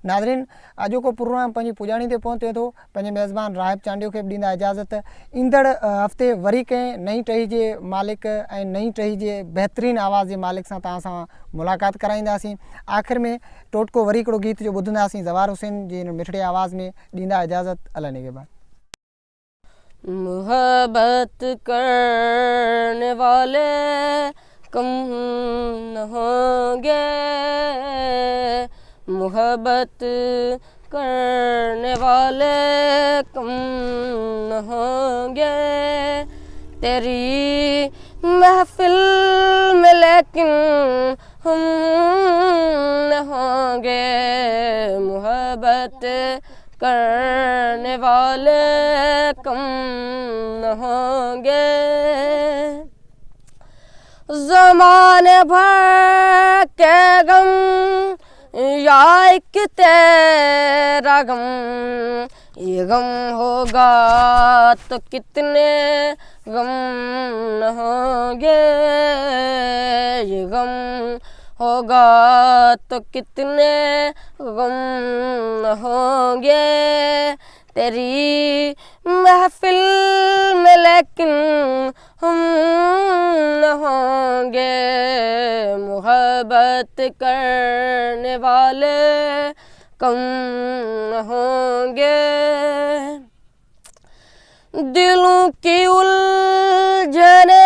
नाज़रीन अॼु को प्रोग्राम पंहिंजी पुॼाणी ते पहुचे थो। पंहिंजे मेज़बान राहिब चांडियो खे बि ॾींदा इजाज़त। ईंदड़ हफ़्ते वरी कंहिं नई टही जे मालिक ऐं नई टही जे बहितरीनु आवाज़ जे मालिक सां तव्हां सां मुलाक़ात कराईंदासीं। आख़िर में टोटको वरी हिकिड़ो गीत जो ॿुधंदासीं ज़वार हुसैन जी मिठड़े आवाज़ में। ॾींदा इजाज़त। अल्लाह निगहबान। मोहब्बत करने वाले कम न होंगे, मोहब्बत करने वाले कम न होंगे, तेरी महफिल में लेकिन हम न होंगे, मोहब्बत करने वाले कम न होंगे। ज़माने भर के गम या एक तेरा गम, ये गम होगा तो कितने गम न होंगे, ये गम होगा तो कितने गम न होंगे, तेरी महफिल में लेकिन हम न होंगे, मोहब्बत करने वाले कम न होंगे। दिलों की उलझने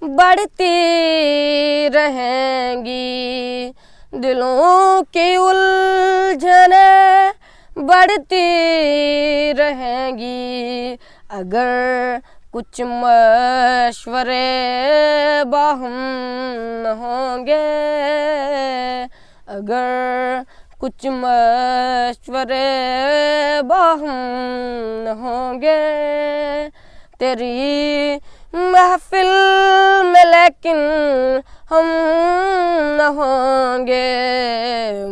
बढ़ती रहेंगी, दिलों की उलझने बढ़ती रहेंगी, अगर कुछ मशवरे बाहम न होंगे, अगर कुछ मशवरे बाहम न होंगे, तेरी महफिल में लेकिन हम न होंगे,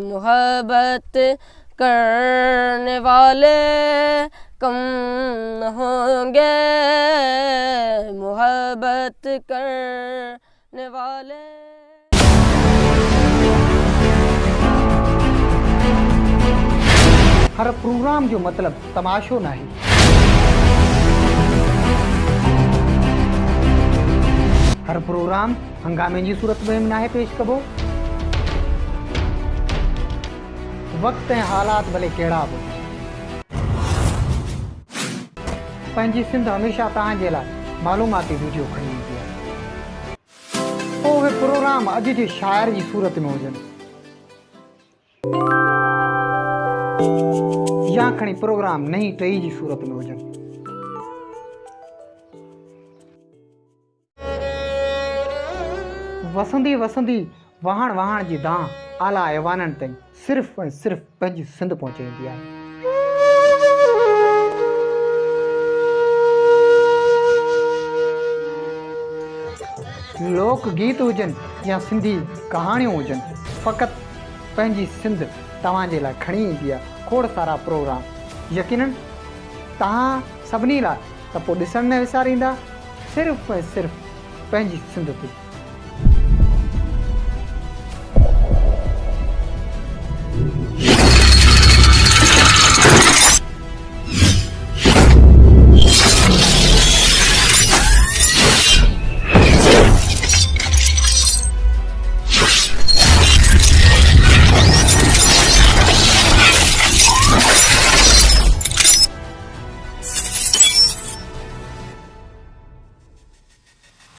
मोहब्बत करने वाले कम न होंगे, मोहब्बत करने वाले। हर प्रोग्राम जो मतलब तमाशो नहीं, हर प्रोग्राम हंगामे जी सूरत में नाहे पेश कबो। वक्त ऐं हालात भले कहिड़ा बि, पंहिंजी सिंध हमेशा तव्हांजे लाइ मालूमाती वीडियो खणी ईंदी आहे। पोइ उहे प्रोग्राम अॼु जे शाइर जी सूरत में हुजनि या खणी प्रोग्राम नई टही जी सूरत में हुजनि। वसंदी वसंदी वहाण वहाण जी दाह आला ऐवाननि ताईं सिर्फ़ ऐं सिर्फ़ पंहिंजी सिंध पहुचाईंदी आहे। लोक गीत हुजनि या सिंधी कहाणियूं हुजनि, फ़क़ति पंहिंजी सिंध तव्हांजे लाइ खणी ईंदी आहे खोड़ सारा प्रोग्राम। यकीनन तव्हां सभिनी लाइ त पोइ ॾिसण न विसारींदा सिर्फ़ ऐं सिर्फ़ पंहिंजी सिंध ते।